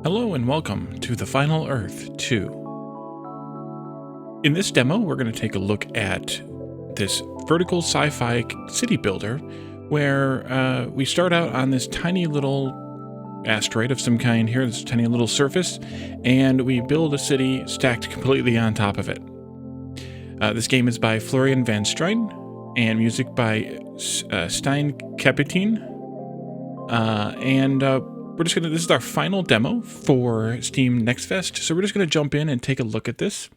Hello and welcome to the Final Earth 2. In this demo, we're going to take a look at this vertical sci-fi city builder where we start out on this tiny little asteroid of some kind here, this tiny little surface, and we build a city stacked completely on top of it. This game is by Florian van Strien and music by Strien. We're just gonna, this is our final demo for Steam Next Fest, so we're just gonna jump in and take a look at this.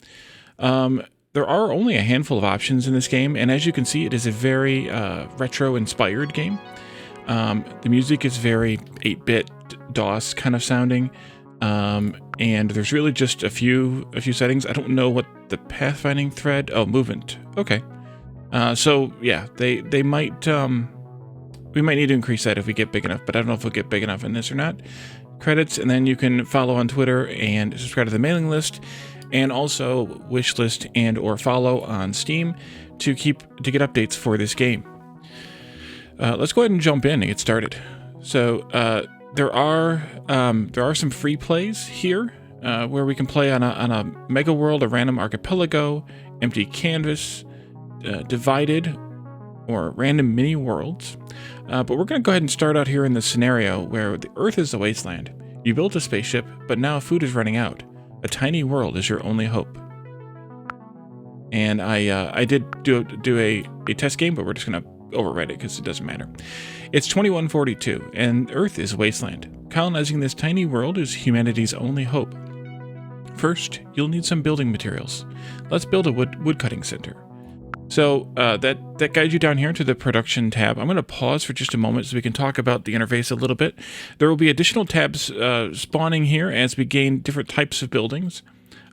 There are only a handful of options in this game, and as you can see, it is a very retro-inspired game. The music is very 8-bit DOS kind of sounding, and there's really just a few settings. I don't know what the pathfinding thread. Oh, movement. Okay. So yeah, they might. We might need to increase that if we get big enough, but I don't know if we'll get big enough in this or not. Credits, and then you can follow on Twitter and subscribe to the mailing list, and also wish list and or follow on Steam to get updates for this game. Let's go ahead and jump in and get started. So there are some free plays here where we can play on a mega world, a random archipelago, empty canvas, divided, or random mini worlds. But we're going to go ahead and start out here in the scenario where the Earth is a wasteland. You built a spaceship, but now food is running out. A tiny world is your only hope. And I did do a test game, but we're just going to overwrite it because it doesn't matter. It's 2142, and Earth is a wasteland. Colonizing this tiny world is humanity's only hope. First, you'll need some building materials. Let's build a woodcutting center. So that guides you down here to the production tab. I'm going to pause for just a moment so we can talk about the interface a little bit. There will be additional tabs spawning here as we gain different types of buildings.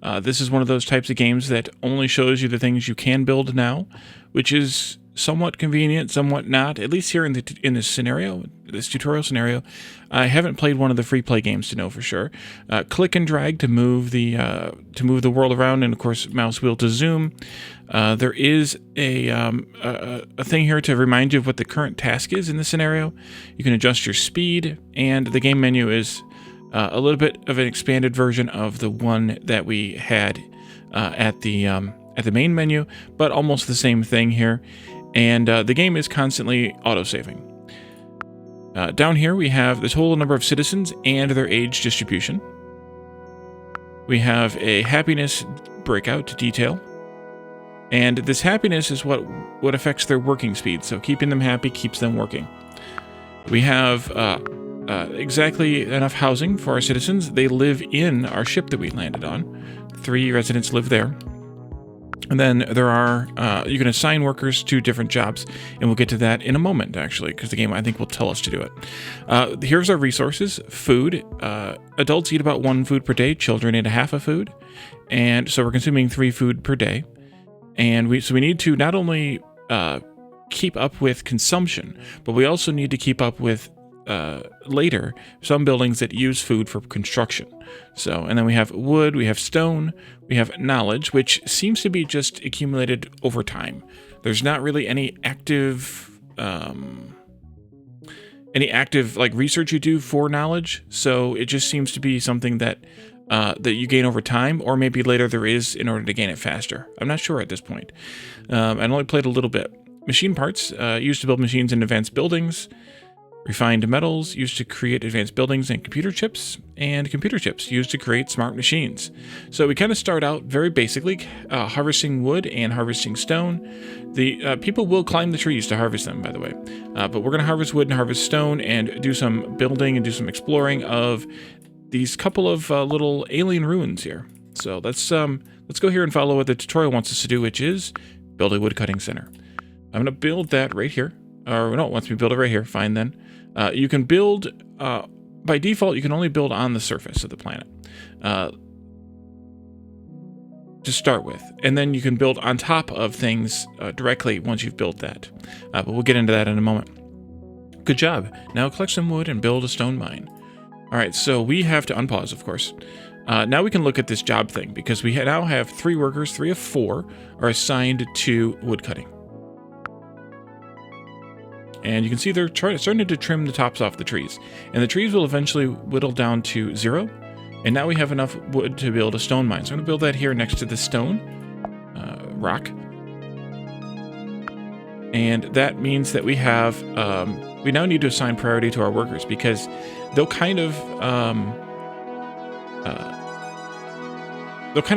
This is one of those types of games that only shows you the things you can build now, which is somewhat convenient, somewhat not. At least here in this scenario, this tutorial scenario, I haven't played one of the free play games to know for sure. Click and drag to move the world around, and of course mouse wheel to zoom. There is a thing here to remind you of what the current task is in the scenario. You can adjust your speed, and the game menu is a little bit of an expanded version of the one that we had at the main menu, but almost the same thing here. And the game is constantly autosaving. Down here we have the total number of citizens and their age distribution. We have a happiness breakout to detail. And this happiness is what affects their working speed, so keeping them happy keeps them working. We have exactly enough housing for our citizens. They live in our ship that we landed on. 3 residents live there. And then there are, you can assign workers to different jobs, and we'll get to that in a moment, actually, because the game, I think, will tell us to do it. Here's our resources. Food. Adults eat about 1 food per day. Children eat half a food. And so we're consuming 3 food per day. And we need to not only keep up with consumption, but we also need to keep up with later some buildings that use food for construction. So, and then we have wood, we have stone, we have knowledge, which seems to be just accumulated over time. There's not really any active like research you do for knowledge. So it just seems to be something that that you gain over time, or maybe later there is in order to gain it faster. I'm not sure at this point. I only played a little bit. Machine parts used to build machines in advanced buildings. Refined metals used to create advanced buildings, and computer chips used to create smart machines. So we kind of start out very basically harvesting wood and harvesting stone. The people will climb the trees to harvest them, by the way. But we're going to harvest wood and harvest stone and do some building and do some exploring of these couple of little alien ruins here. So let's go here and follow what the tutorial wants us to do, which is build a woodcutting center. I'm going to build that right here. Or no, it wants me to build it right here. Fine then. You can build, by default, you can only build on the surface of the planet to start with. And then you can build on top of things directly once you've built that. But we'll get into that in a moment. Good job. Now collect some wood and build a stone mine. All right, so we have to unpause, of course. Now we can look at this job thing, because we now have 3 workers, 3 of 4 are assigned to woodcutting. And you can see they're starting to trim the tops off the trees. And the trees will eventually whittle down to 0. And now we have enough wood to build a stone mine. So I'm going to build that here next to the stone rock. And that means that we have, we now need to assign priority to our workers because they'll kind of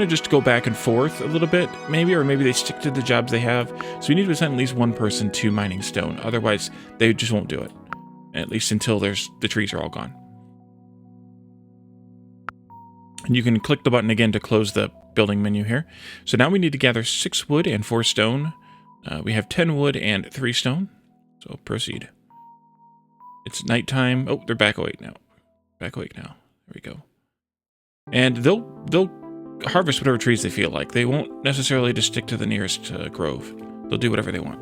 just go back and forth a little bit, maybe, or maybe they stick to the jobs they have. So we need to assign at least one person to mining stone. Otherwise, they just won't do it. At least until the trees are all gone. And you can click the button again to close the building menu here. So now we need to gather 6 wood and 4 stone. We have 10 wood and 3 stone. So proceed. It's nighttime. Oh, they're back awake now. Back awake now. There we go. And they'll harvest whatever trees they feel like. They won't necessarily just stick to the nearest grove. They'll do whatever they want.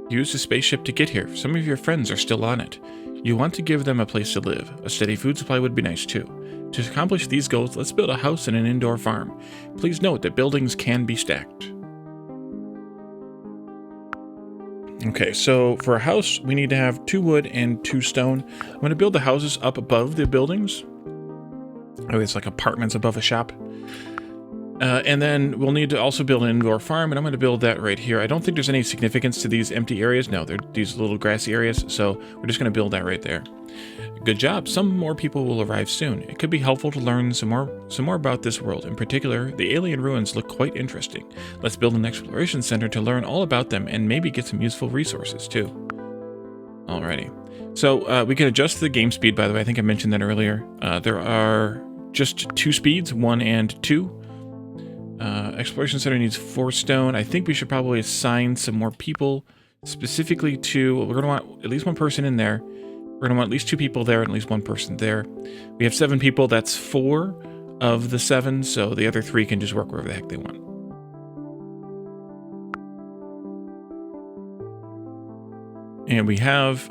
Use the spaceship to get here. Some of your friends are still on it. You want to give them a place to live. A steady food supply would be nice too. To accomplish these goals, let's build a house and an indoor farm. Please note that buildings can be stacked. Okay, so for a house, we need to have 2 wood and 2 stone. I'm going to build the houses up above the buildings. Oh, it's like apartments above a shop. And then we'll need to also build an indoor farm, and I'm going to build that right here. I don't think there's any significance to these empty areas. No, they're these little grassy areas, so we're just going to build that right there. Good job. Some more people will arrive soon. It could be helpful to learn some more about this world. In particular, the alien ruins look quite interesting. Let's build an exploration center to learn all about them and maybe get some useful resources too. Alrighty. So we can adjust the game speed, by the way. I think I mentioned that earlier. There are just 2 speeds, 1 and 2. Exploration Center needs 4 stone. I think we should probably assign some more people specifically to... We're going to want at least 1 person in there. We're going to want at least 2 people there and at least 1 person there. We have 7 people. That's 4 of the 7, so the other 3 can just work wherever the heck they want. And we have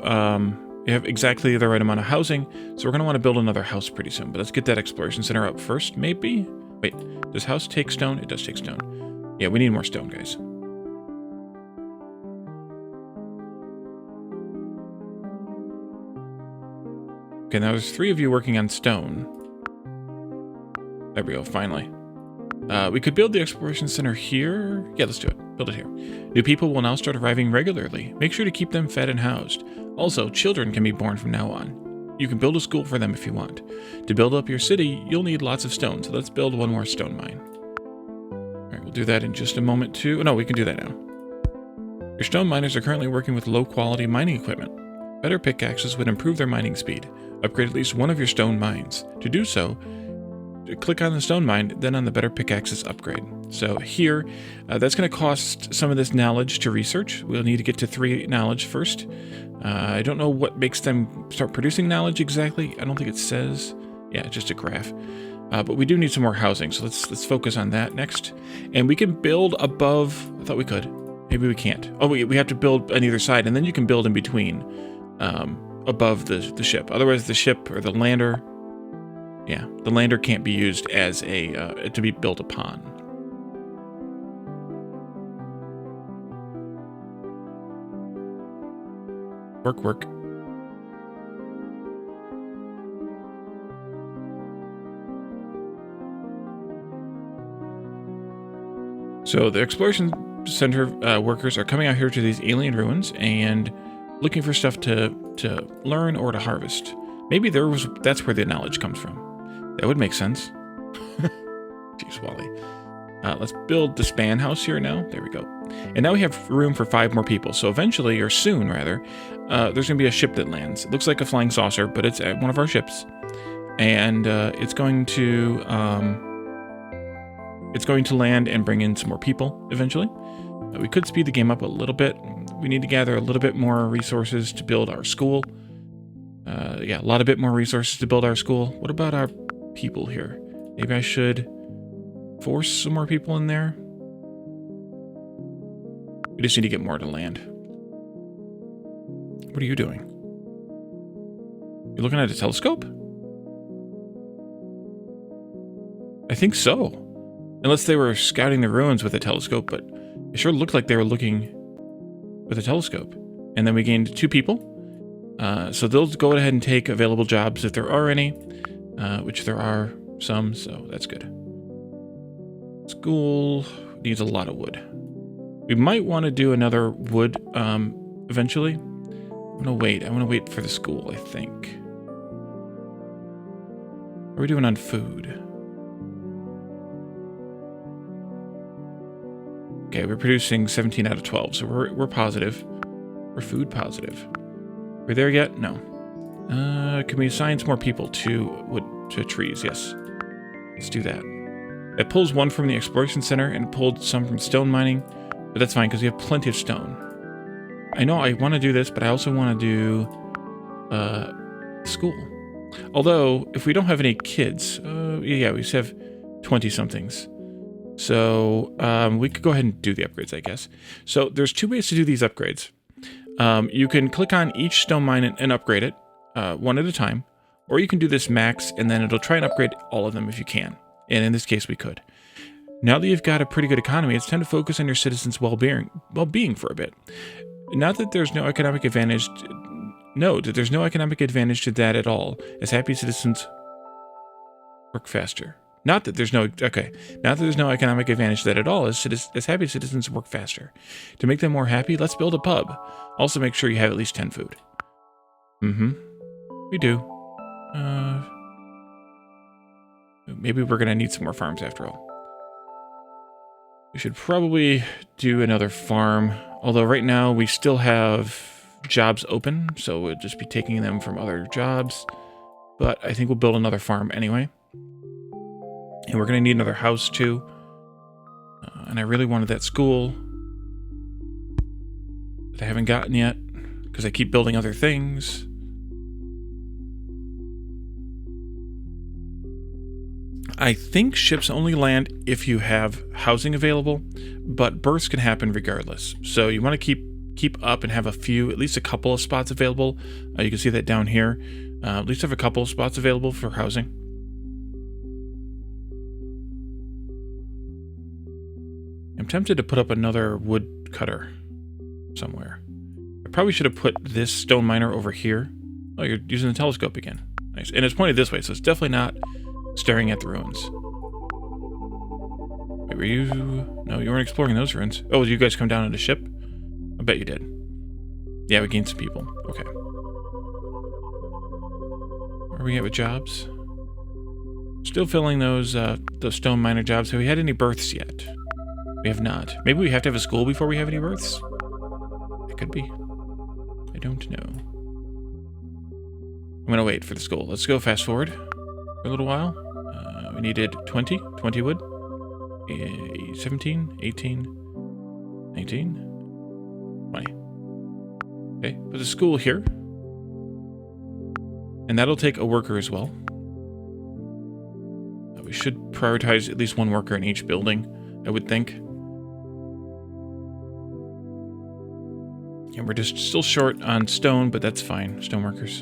exactly the right amount of housing, so we're going to want to build another house pretty soon. But let's get that Exploration Center up first, maybe? Wait, does house take stone? It does take stone. Yeah, we need more stone, guys. Okay, now there's 3 of you working on stone. There we go, finally. We could build the Exploration Center here. Yeah, let's do it. Build it here. New people will now start arriving regularly. Make sure to keep them fed and housed. Also, children can be born from now on. You can build a school for them if you want. To build up your city, you'll need lots of stone, so let's build 1 more stone mine. Alright, we'll do that in just a moment too. Oh, no, we can do that now. Your stone miners are currently working with low-quality mining equipment. Better pickaxes would improve their mining speed. Upgrade at least 1 of your stone mines. To do so, click on the stone mine, then on the better pickaxes upgrade. So here, that's going to cost some of this knowledge to research. We'll need to get to 3 knowledge first. I don't know what makes them start producing knowledge exactly. I don't think it says. Yeah, just a graph. But we do need some more housing, so let's focus on that next. And we can build above. I thought we could. Maybe we can't. Oh, we have to build on either side, and then you can build in between, above the ship. Otherwise, the ship or the lander. Yeah, the lander can't be used as a to be built upon. Work. So the Exploration Center workers are coming out here to these alien ruins and looking for stuff to learn or to harvest. Maybe that's where the knowledge comes from. That would make sense. Jeez, Wally. Let's build the span house here now. There we go. And now we have room for 5 more people. So eventually, or soon rather, there's going to be a ship that lands. It looks like a flying saucer, but it's at one of our ships. And it's going to land and bring in some more people eventually. We could speed the game up a little bit. We need to gather a little bit more resources to build our school. Yeah, a bit more resources to build our school. What about our people here? Maybe I should force some more people in there. We just need to get more to land. What are you doing? You're looking at a telescope? I think so. Unless they were scouting the ruins with a telescope, but it sure looked like they were looking with a telescope. And then we gained 2 people. So they'll go ahead and take available jobs if there are any, which there are some, so that's good. School needs a lot of wood. We might want to do another wood eventually. I want to wait for the school, I think. What are we doing on food? Okay, we're producing 17 out of 12, so we're positive. We're food positive. Are we there yet? No. Can we assign some more people to trees? Yes. Let's do that. It pulls 1 from the exploration center and pulled some from stone mining, but that's fine because we have plenty of stone. I know I want to do this, but I also want to do school. Although, if we don't have any kids, yeah, we just have 20-somethings. So we could go ahead and do the upgrades, I guess. So there's 2 ways to do these upgrades. You can click on each stone mine and upgrade it, one at a time, or you can do this max, and then it'll try and upgrade all of them if you can. And in this case, we could. Now that you've got a pretty good economy, it's time to focus on your citizens' well-being for a bit. Not that there's no economic advantage. Note that there's no economic advantage to that at all, as happy citizens work faster. Not that there's no economic advantage to that at all, as happy citizens work faster. To make them more happy, let's build a pub. Also make sure you have at least 10 food. We do. Maybe we're gonna need some more farms after all. We should probably do another farm, although right now we still have jobs open, so we'll just be taking them from other jobs. But I think we'll build another farm anyway. And we're going to need another house too. And I really wanted that school that I haven't gotten yet because I keep building other things. I think ships only land if you have housing available, but births can happen regardless. So you want to keep up and have at least a couple of spots available. You can see that down here. At least have a couple of spots available for housing. I'm tempted to put up another wood cutter somewhere. I probably should have put this stone miner over here. Oh, you're using the telescope again. Nice. And it's pointed this way, so it's definitely not staring at the ruins. Wait, were you... No, you weren't exploring those ruins. Oh, did you guys come down in a ship? I bet you did. Yeah, we gained some people. Okay. Where are we at with jobs? Still filling those stone miner jobs. Have we had any births yet? We have not. Maybe we have to have a school before we have any births? It could be. I don't know. I'm gonna wait for the school. Let's go fast forward for a little while. We needed 20 wood. 17, 18, 19, 20. Okay, put the school here. And that'll take a worker as well. We should prioritize at least one worker in each building, I would think. And we're just still short on stone, but that's fine. Stone workers.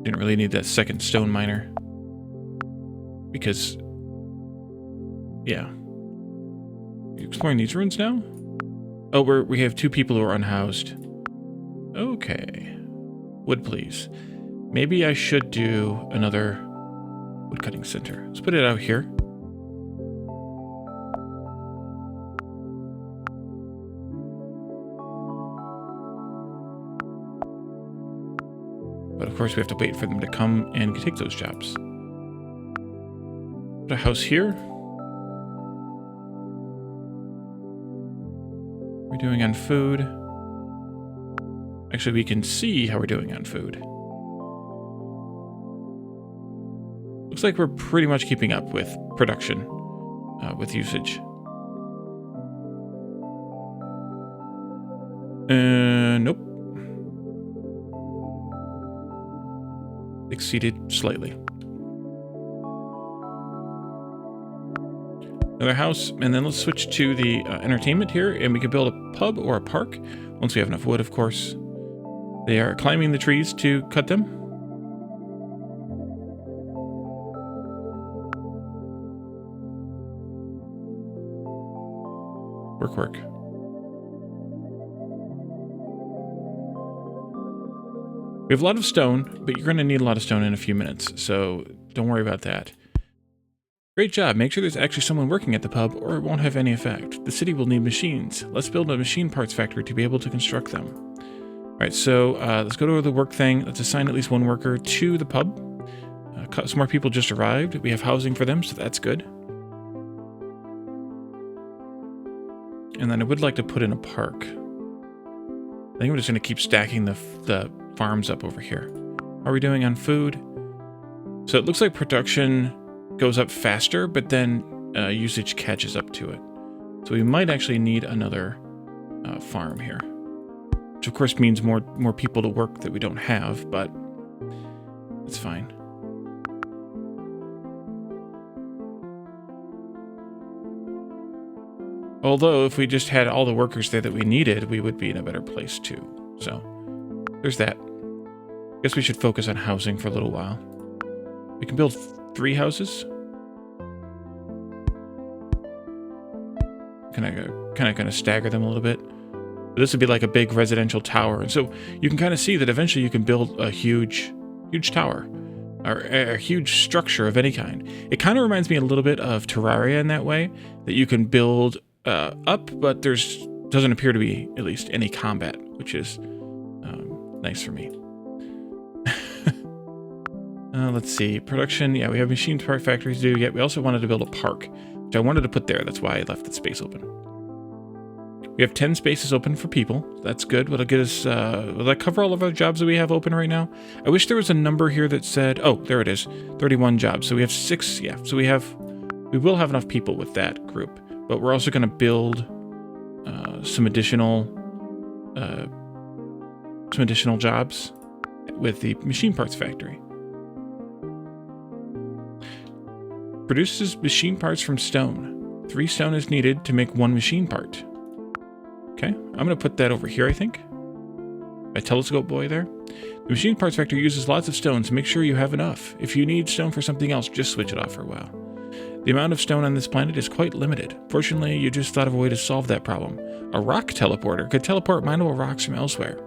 Didn't really need that second stone miner. Because, yeah. Are you exploring these ruins now? Oh, we have 2 people who are unhoused. Okay. Wood, please. Maybe I should do another woodcutting center. Let's put it out here. But of course we have to wait for them to come and take those jobs. Put a house here. We're doing on food. Actually, we can see how we're doing on food. Looks like we're pretty much keeping up with production, with usage. Nope. Exceeded slightly. Another house, and then let's switch to the entertainment here, and we can build a pub or a park once we have enough wood, of course. They are climbing the trees to cut them. Work, work. We have a lot of stone, but you're going to need a lot of stone in a few minutes, so don't worry about that. Great job. Make sure there's actually someone working at the pub, or it won't have any effect. The city will need machines. Let's build a machine parts factory to be able to construct them. All right, so let's go to the work thing. Let's assign at least one worker to the pub. Some more people just arrived. We have housing for them, so that's good. And then I would like to put in a park. I think I'm just going to keep stacking the farms up over here. How are we doing on food? So it looks like production goes up faster, but then usage catches up to it. So we might actually need another farm here. Which of course means more people to work that we don't have, but it's fine. Although if we just had all the workers there that we needed, we would be in a better place too. So there's that. Guess we should focus on housing for a little while. We can build 3 houses. Kind of stagger them a little bit. This would be like a big residential tower, and so you can kind of see that eventually you can build a huge tower, or a huge structure of any kind. It kind of reminds me a little bit of Terraria in that way, that you can build up, but doesn't appear to be at least any combat, which is nice for me. Let's see, production. Yeah, we have machine part factories to do. Yeah, we also wanted to build a park, which I wanted to put there. That's why I left that space open. We have 10 spaces open for people. That's good. Will it get us? Will that cover all of our jobs that we have open right now? I wish there was a number here that said. Oh, there it is. 31 jobs. So we have 6. Yeah. So we will have enough people with that group. But we're also going to build some additional jobs with the machine parts factory. Produces machine parts from stone. 3 stone is needed to make 1 machine part. Okay, I'm going to put that over here, I think. A telescope boy there. The machine parts factory uses lots of stone, so make sure you have enough. If you need stone for something else, just switch it off for a while. The amount of stone on this planet is quite limited. Fortunately, you just thought of a way to solve that problem. A rock teleporter could teleport mineable rocks from elsewhere.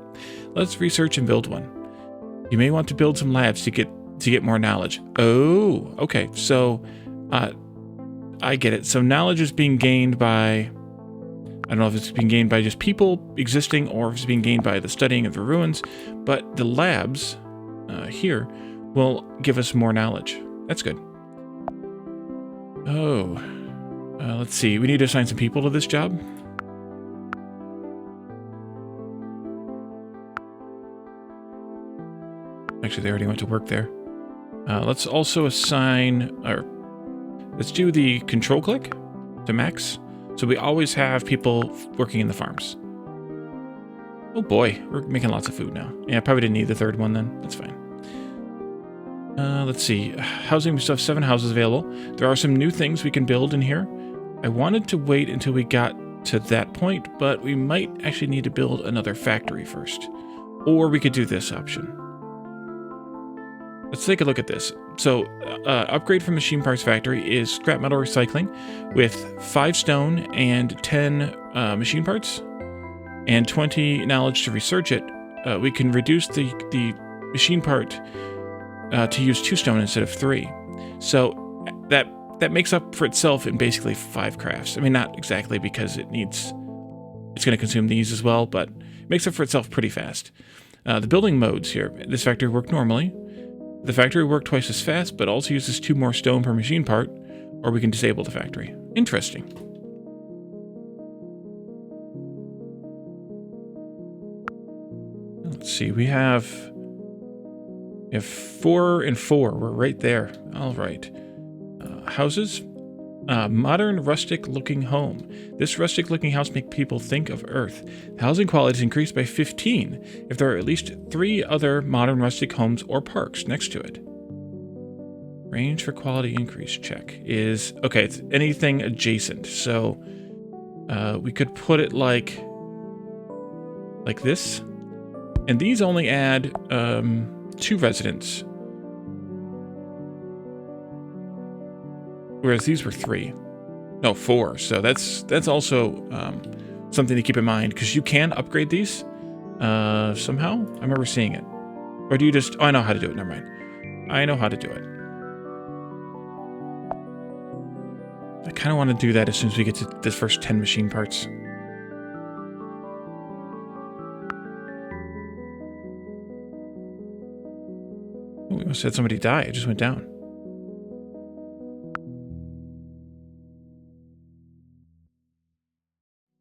Let's research and build one. You may want to build some labs to get more knowledge. Oh, okay, so I get it. So knowledge is being gained by, I don't know if it's being gained by just people existing or if it's being gained by the studying of the ruins, but the labs here will give us more knowledge. That's good. Oh, let's see. We need to assign some people to this job. Actually, they already went to work there. Let's also assign, or let's do the control click to max. So we always have people working in the farms. Oh boy, we're making lots of food now. Yeah, probably didn't need the 3rd one then. That's fine. Let's see. Housing, we still have 7 houses available. There are some new things we can build in here. I wanted to wait until we got to that point, but we might actually need to build another factory first. Or we could do this option. Let's take a look at this. So, upgrade from Machine Parts Factory is scrap metal recycling with 5 stone and 10 machine parts and 20 knowledge to research it. We can reduce the machine part to use 2 stone instead of 3. So that makes up for itself in basically 5 crafts. I mean, not exactly because it's going to consume these as well, but it makes up for itself pretty fast. The building modes here. This factory worked normally. The factory worked twice as fast, but also uses 2 more stone per machine part, or we can disable the factory. Interesting. Let's see, we have 4 and 4. We're right there. All right. Houses. Modern rustic-looking home. This rustic-looking house makes people think of Earth. The housing quality is increased by 15 if there are at least 3 other modern rustic homes or parks next to it. Range for quality increase check is... Okay, it's anything adjacent. So we could put it like this. And these only add 2 residents. Whereas these were 3. No, 4. So that's also something to keep in mind, because you can upgrade these somehow. I remember seeing it. Or do you just... Oh, I know how to do it. Never mind. I know how to do it. I kind of want to do that as soon as we get to the first 10 machine parts. Oh, we must have had somebody die. It just went down.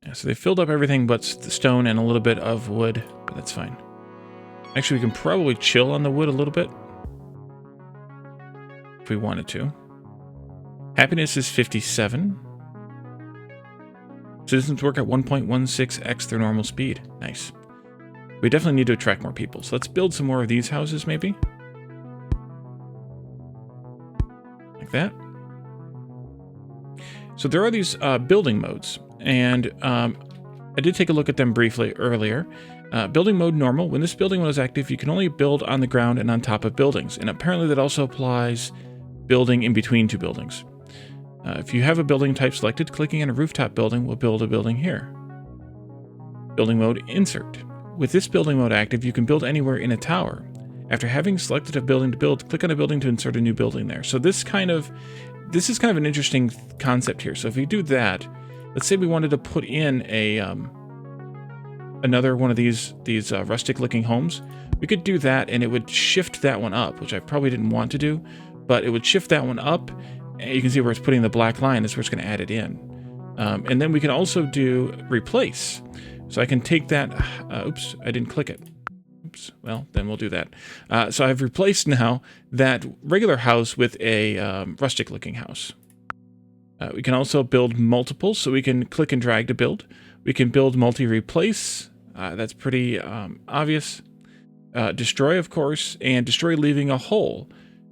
Yeah, so they filled up everything but the stone and a little bit of wood, but that's fine. Actually, we can probably chill on the wood a little bit if we wanted to. Happiness is 57. Citizens work at 1.16x their normal speed. Nice. We definitely need to attract more people, so let's build some more of these houses, maybe. Like that. So there are these building modes, and I did take a look at them briefly earlier. Building mode normal. When this building mode is active, you can only build on the ground and on top of buildings, and apparently that also applies building in between two buildings. If you have a building type selected, clicking on a rooftop building will build a building here. Building mode insert. With this building mode active, you can build anywhere in a tower. After having selected a building to build, click on a building to insert a new building there. So this is kind of an interesting concept here. So if we do that, let's say we wanted to put in a another one of these rustic looking homes, we could do that and it would shift that one up, which I probably didn't want to do, but it would shift that one up. And you can see where it's putting the black line. That's where it's going to add it in. And then we can also do replace. So I can take that. Oops, I didn't click it. Oops. Well, then we'll do that. So I've replaced now that regular house with a rustic looking house. We can also build multiples. So we can click and drag to build. We can build multi-replace. That's pretty obvious. Destroy, of course, and destroy leaving a hole.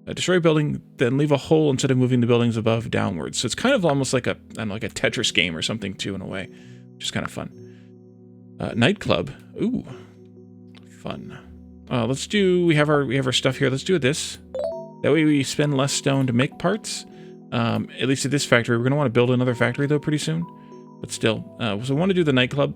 Destroy a building, then leave a hole instead of moving the buildings above downwards. So it's kind of almost like a Tetris game or something too, in a way, which is kind of fun. Nightclub, ooh, fun. Let's do. We have our stuff here. Let's do this. That way we spend less stone to make parts. At least at this factory, we're going to want to build another factory though pretty soon. But still, so I want to do the nightclub.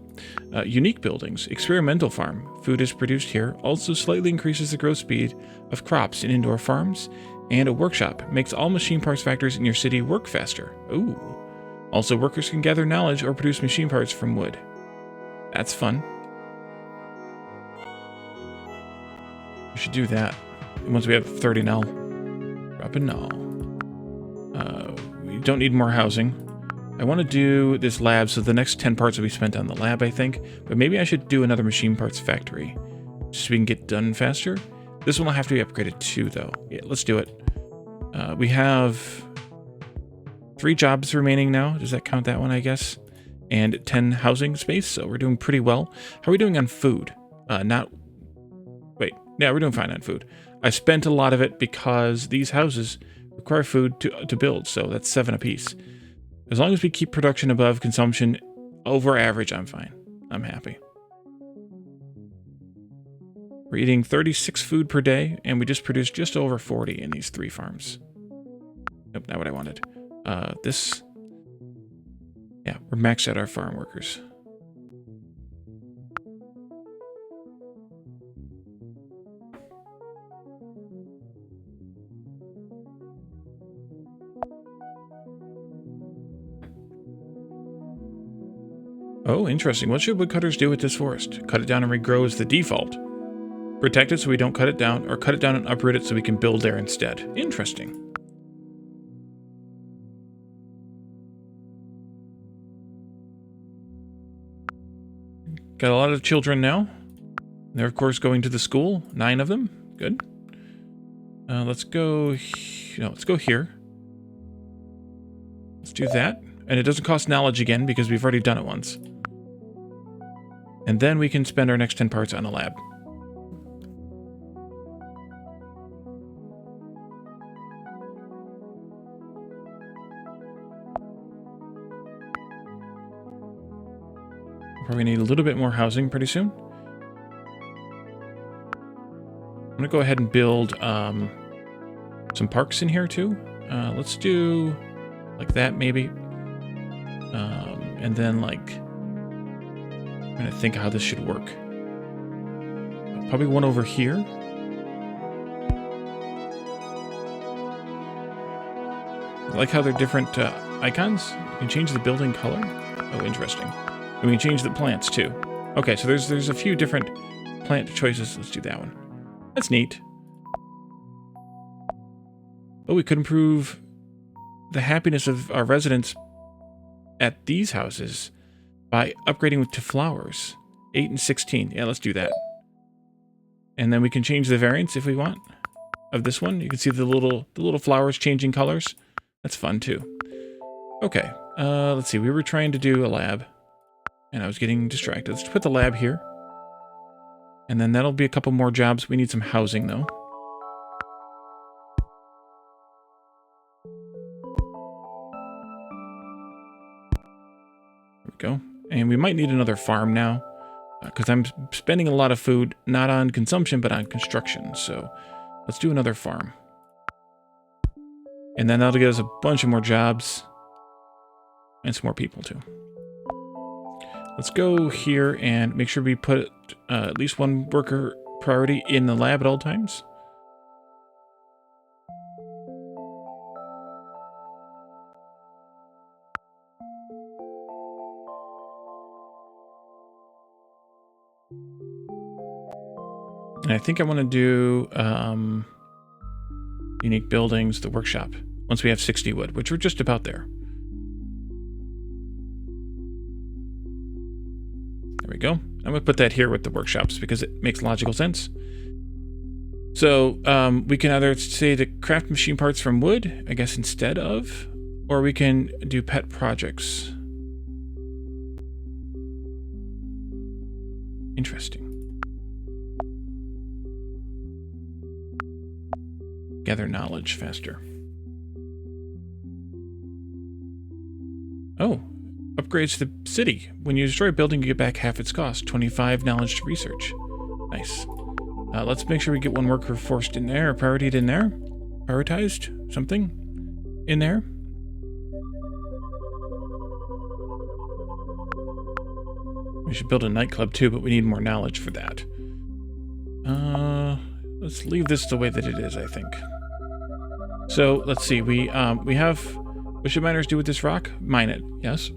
Unique buildings, experimental farm. Food is produced here. Also slightly increases the growth speed of crops in indoor farms. And a workshop makes all machine parts factories in your city work faster. Ooh. Also, workers can gather knowledge or produce machine parts from wood. That's fun. We should do that. Once we have 30 null. Drop a null. We don't need more housing. I want to do this lab, so the next 10 parts will be spent on the lab, I think. But maybe I should do another machine parts factory, just so we can get done faster. This one will have to be upgraded too, though. Yeah, let's do it. We have 3 jobs remaining now. Does that count that one, I guess? And 10 housing space, so we're doing pretty well. How are we doing on food? Wait, yeah, we're doing fine on food. I spent a lot of it because these houses require food to build, so that's 7 apiece. As long as we keep production above consumption over average, I'm fine. I'm happy. We're eating 36 food per day, and we just produced just over 40 in these 3 farms. Nope, not what I wanted. This... Yeah, we're maxed out our farm workers. Oh, interesting. What should woodcutters do with this forest? Cut it down and regrow is the default. Protect it so we don't cut it down, or cut it down and uproot it so we can build there instead. Interesting. Got a lot of children now. They're, of course, going to the school. 9 of them. Good. Let's go... No, let's go here. Let's do that. And it doesn't cost knowledge again because we've already done it once. And then we can spend our next 10 parts on a lab. Probably need a little bit more housing pretty soon. I'm going to go ahead and build some parks in here too. Let's do like that maybe. And then, like, I'm trying to think how this should work. Probably one over here. I like how they're different icons. You can change the building color. Oh, interesting. And we can change the plants too. Okay, so there's a few different plant choices. Let's do that one. That's neat. Oh, we could improve the happiness of our residents at these houses by upgrading to flowers. 8 and 16. Yeah, let's do that. And then we can change the variants if we want of this one. You can see the little flowers changing colors. That's fun too. Okay, let's see. We were trying to do a lab, and I was getting distracted. Let's put the lab here. And then that'll be a couple more jobs. We need some housing, though. There we go. And we might need another farm now, because I'm spending a lot of food, not on consumption, but on construction. So let's do another farm. And then that'll get us a bunch of more jobs. And some more people, too. Let's go here and make sure we put at least one worker priority in the lab at all times. And I think I want to do unique buildings, the workshop, once we have 60 wood, which we're just about there. There we go. I'm going to put that here with the workshops because it makes logical sense. So we can either say to craft machine parts from wood, I guess, instead of, or we can do pet projects. Interesting. Gather knowledge faster. Oh. Upgrades to the city. When you destroy a building, you get back half its cost. 25 knowledge to research. Nice. Let's make sure we get one worker forced in there, or prioritized in there. Prioritized? Something? In there. We should build a nightclub too, but we need more knowledge for that. Let's leave this the way that it is, I think. So, let's see. We have... What should miners do with this rock? Mine it. Yes.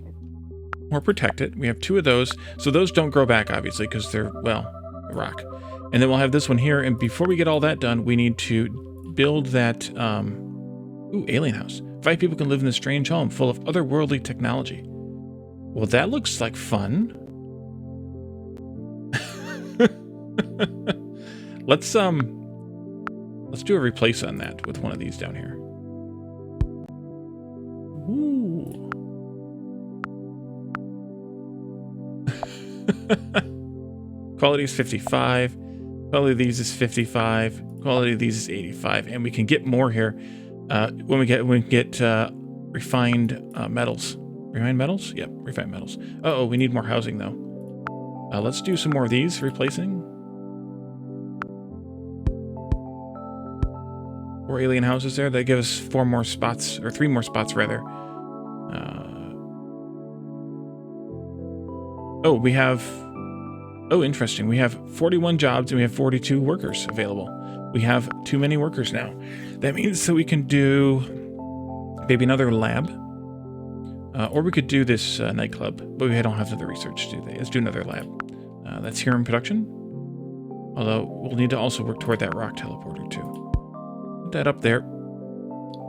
Or protect it. We have 2 of those. So those don't grow back, obviously, because they're, well, a rock. And then we'll have this one here. And before we get all that done, we need to build that, ooh, alien house. 5 people can live in this strange home full of otherworldly technology. Well, that looks like fun. Let's do a replace on that with one of these down here. Ooh. Quality is 55. Quality of these is 55. Quality of these is 85. And we can get more here when we get refined metals. Refined metals? Yep, refined metals. Uh-oh, we need more housing, though. Let's do some more of these, replacing. 4 alien houses there. That give us 4 more spots, or 3 more spots, rather. Oh, we have... Oh, interesting. We have 41 jobs and we have 42 workers available. We have too many workers now. That means that we can do maybe another lab. Or we could do this nightclub, but we don't have the research to do that. Let's do another lab. That's here in production. Although we'll need to also work toward that rock teleporter too. Put that up there.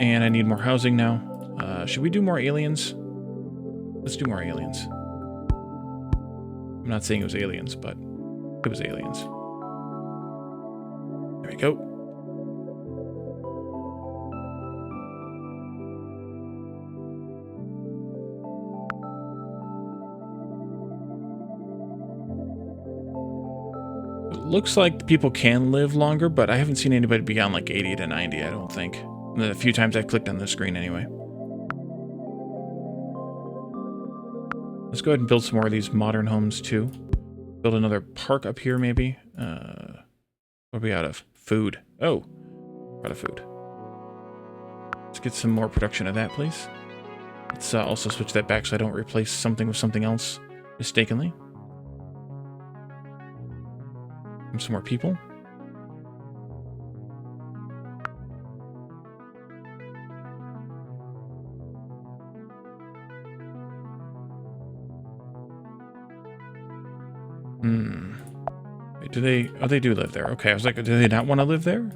And I need more housing now. Should we do more aliens? Let's do more aliens. I'm not saying it was aliens, but it was aliens. There we go. It looks like people can live longer, but I haven't seen anybody beyond like 80 to 90, I don't think. The few times I've clicked on the screen anyway. Let's go ahead and build some more of these modern homes too. Build another park up here maybe. What are we out of? Food. Oh, we're out of food. Let's get some more production of that, please. Let's also switch that back so I don't replace something with something else mistakenly. And some more people. Wait, do they... Oh, they do live there. Okay, I was like, do they not want to live there?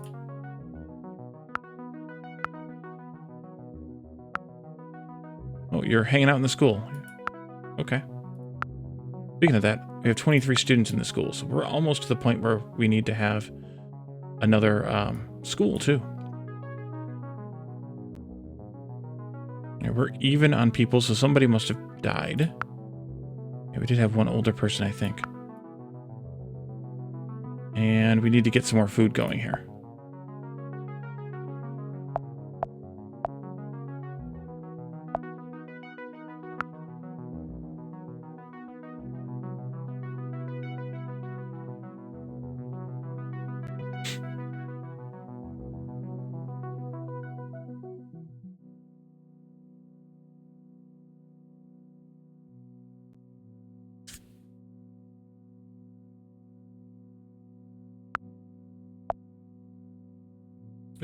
Oh, you're hanging out in the school. Okay. Speaking of that, we have 23 students in the school, so we're almost to the point where we need to have another school, too. Yeah, we're even on people, so somebody must have died. Yeah, we did have one older person, I think. And we need to get some more food going here.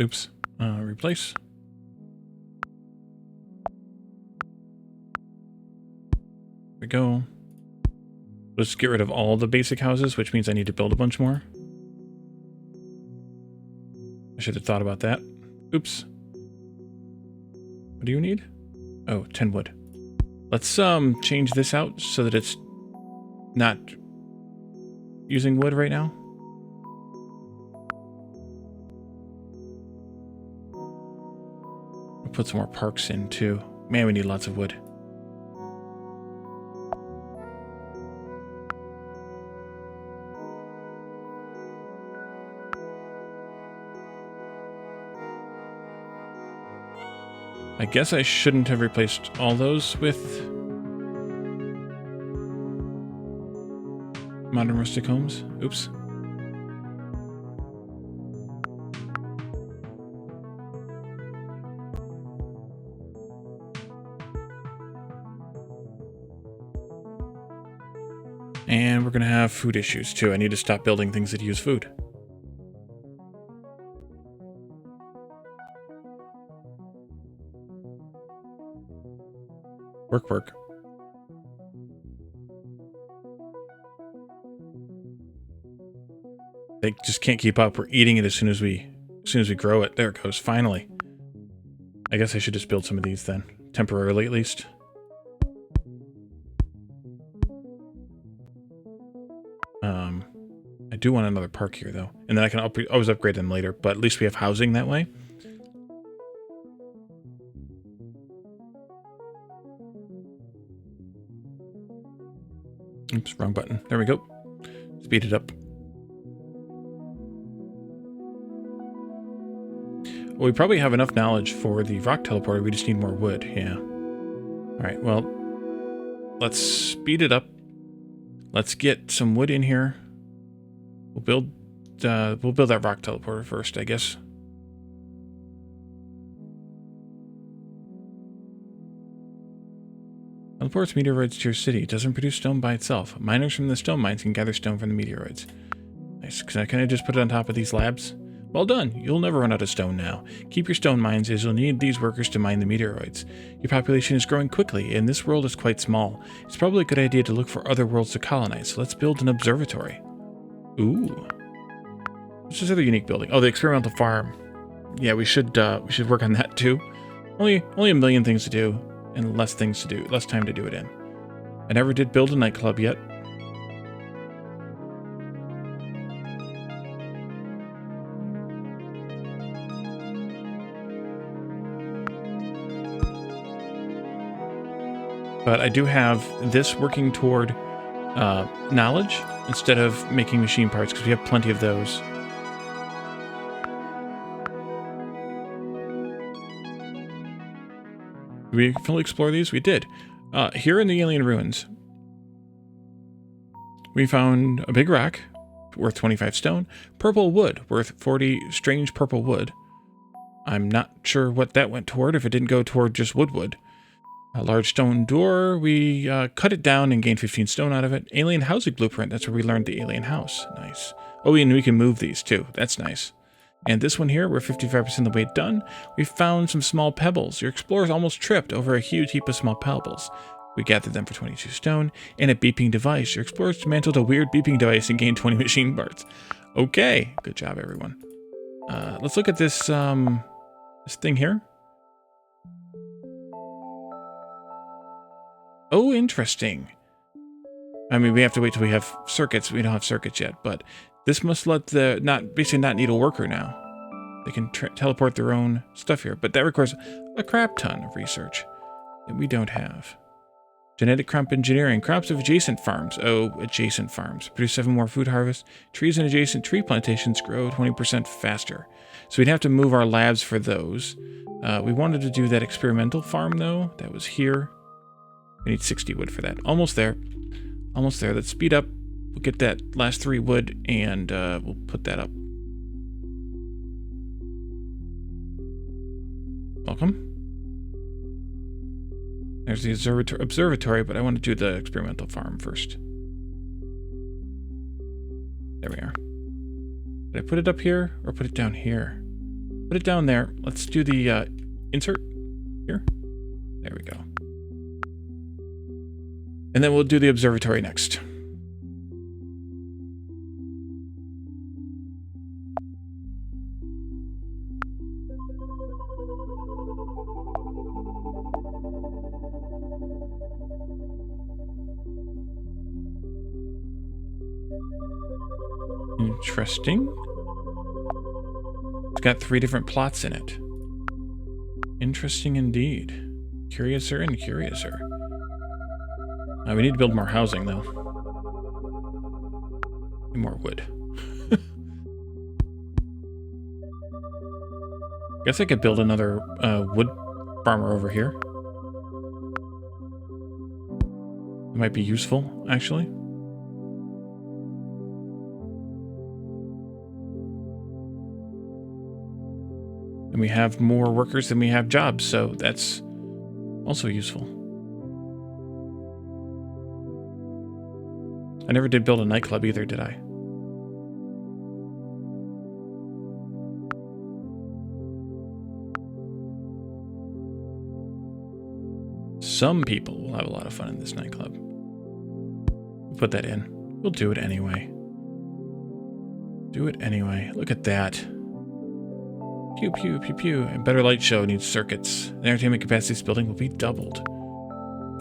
Oops. Replace. There we go. Let's get rid of all the basic houses, which means I need to build a bunch more. I should have thought about that. Oops. What do you need? Oh, 10 wood. Let's change this out so that it's not using wood right now. I'll put some more parks in too. Man, we need lots of wood. I guess I shouldn't have replaced all those with modern rustic homes. Oops. And we're going to have food issues too. I need to stop building things that use food. Work, work. They just can't keep up. We're eating it as soon as we grow it. There it goes. Finally. I guess I should just build some of these then, temporarily at least. I do want another park here though, and then I can always upgrade them later. But at least we have housing that way. Oops, wrong button. There we go. Speed it up. Well, we probably have enough knowledge for the rock teleporter. We just need more wood. Yeah. All right. Well, let's speed it up. Let's get some wood in here. We'll build that rock teleporter first, I guess. Teleports meteoroids to your city. It doesn't produce stone by itself. Miners from the stone mines can gather stone from the meteoroids. Nice. Can I just put it on top of these labs? Well done. You'll never run out of stone now. Keep your stone mines as you'll need these workers to mine the meteoroids. Your population is growing quickly, and this world is quite small. It's probably a good idea to look for other worlds to colonize, so let's build an observatory. Ooh. What's this other unique building? Oh, the experimental farm. Yeah, we should work on that too. Only a million things to do, and less time to do it in. I never did build a nightclub yet. But I do have this working toward knowledge instead of making machine parts, because we have plenty of those. Did we fully explore these? We did. Here in the alien ruins, we found a big rock worth 25 stone, purple wood worth 40 strange purple wood. I'm not sure what that went toward, if it didn't go toward just wood. A large stone door. We cut it down and gained 15 stone out of it. Alien housing blueprint. That's where we learned the alien house. Nice. Oh, and we can move these too. That's nice. And this one here, we're 55% of the way done. We found some small pebbles. Your explorers almost tripped over a huge heap of small pebbles. We gathered them for 22 stone and a beeping device. Your explorers dismantled a weird beeping device and gained 20 machine parts. Okay, good job, everyone. Let's look at this this thing here. Oh, interesting. I mean, we have to wait till we have circuits. We don't have circuits yet, but this must let the basically not need a worker now. They can teleport their own stuff here, but that requires a crap ton of research that we don't have. Genetic crop engineering. Crops of adjacent farms. Oh, adjacent farms. Produce 7 more food harvests. Trees in adjacent tree plantations grow 20% faster. So we'd have to move our labs for those. We wanted to do that experimental farm, though. That was here. We need 60 wood for that. Almost there. Almost there. Let's speed up. We'll get that last 3 wood, and we'll put that up. Welcome. There's the observatory, but I want to do the experimental farm first. There we are. Did I put it up here or put it down here? Put it down there. Let's do the insert here. There we go. And then we'll do the observatory next. Interesting. It's got 3 different plots in it. Interesting indeed. Curiouser and curiouser. We need to build more housing, though. And more wood. Guess I could build another wood farmer over here. It might be useful, actually. And we have more workers than we have jobs, so that's also useful. I never did build a nightclub either, did I? Some people will have a lot of fun in this nightclub. We'll put that in. We'll do it anyway. Do it anyway. Look at that. Pew, pew, pew, pew. A better light show needs circuits. The entertainment capacity of this building will be doubled.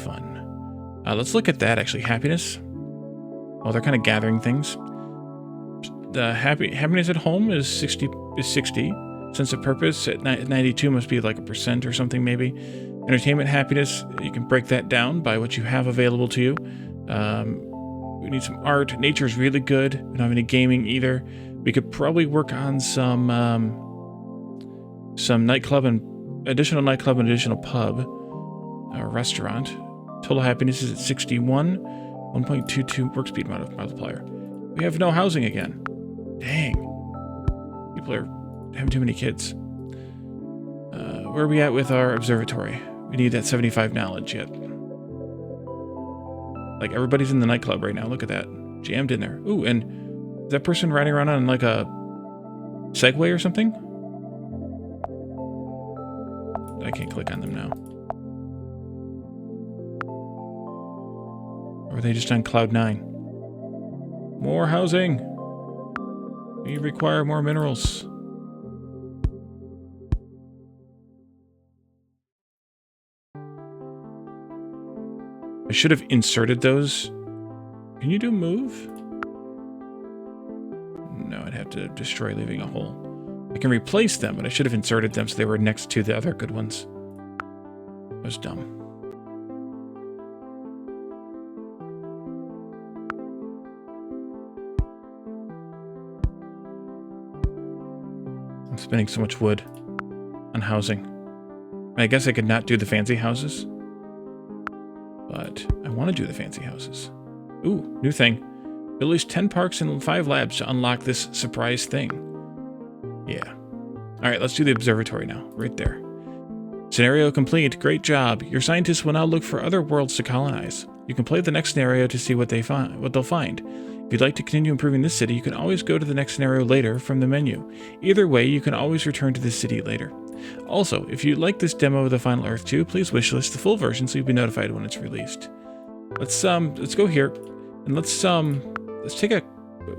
Fun. Let's look at that, actually. Happiness. Well, they're kind of gathering things. The happiness at home is 60. Sense of purpose at 92 must be like a % or something, maybe. Entertainment happiness, you can break that down by what you have available to you. We need some art. Nature's really good. We don't have any gaming either. We could probably work on some nightclub and additional pub or restaurant. Total happiness is at 61. 1.22 work speed multiplier. We have no housing again. Dang. People are having too many kids. Where are we at with our observatory? We need that 75 knowledge yet. Like, everybody's in the nightclub right now. Look at that. Jammed in there. Ooh, and is that person riding around on like a Segway or something? I can't click on them now. Or are they just on cloud 9? More housing. We require more minerals. I should have inserted those. Can you do move? No, I'd have to destroy, leaving a hole. I can replace them, but I should have inserted them so they were next to the other good ones. That was dumb. I'm spending so much wood on housing. I guess I could not do the fancy houses. But I want to do the fancy houses. Ooh, new thing. Build at least 10 parks and 5 labs to unlock this surprise thing. Yeah. Alright, let's do the observatory now. Right there. Scenario complete. Great job. Your scientists will now look for other worlds to colonize. You can play the next scenario to see what they'll find. If you'd like to continue improving this city, you can always go to the next scenario later from the menu. Either way, you can always return to this city later. Also, if you like this demo of the Final Earth 2, please wishlist the full version so you'll be notified when it's released. Let's go here and let's take a.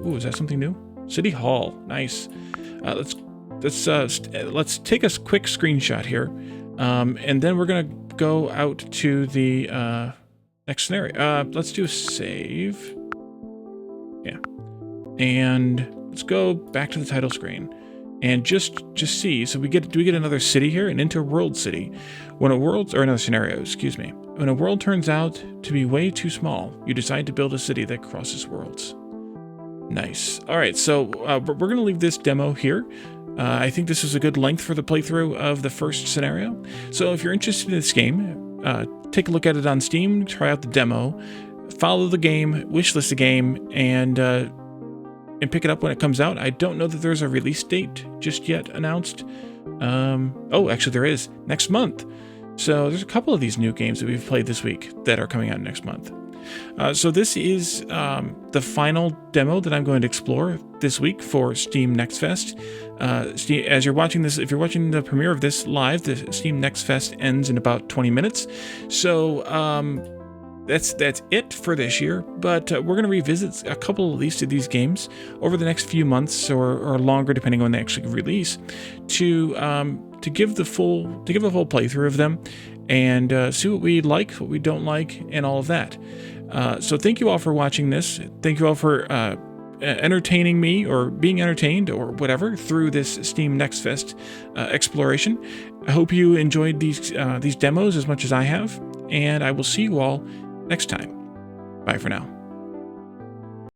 Ooh, is that something new? City Hall. Nice. Let's take a quick screenshot here, and then we're gonna go out to the next scenario. Let's do a save. Yeah, and let's go back to the title screen and just see. So we get another city here, an interworld city. When a world, or another scenario, excuse me. When a world turns out to be way too small, you decide to build a city that crosses worlds. Nice. All right, so we're going to leave this demo here. I think this is a good length for the playthrough of the first scenario. So if you're interested in this game, take a look at it on Steam, try out the demo, follow the game, wishlist the game, and pick it up when it comes out. I don't know that there's a release date just yet announced. Oh, actually there is. Next month. So there's a couple of these new games that we've played this week that are coming out next month. So this is the final demo that I'm going to explore this week for Steam Next Fest. As you're watching this, if you're watching the premiere of this live, the Steam Next Fest ends in about 20 minutes. So that's it for this year. But we're going to revisit a couple at least of these games over the next few months or longer, depending on when they actually release, to give a full playthrough of them and see what we like, what we don't like, and all of that. So thank you all for watching this. Thank you all for entertaining me or being entertained or whatever through this Steam Next Fest exploration. I hope you enjoyed these demos as much as I have, and I will see you all next time. Bye for now.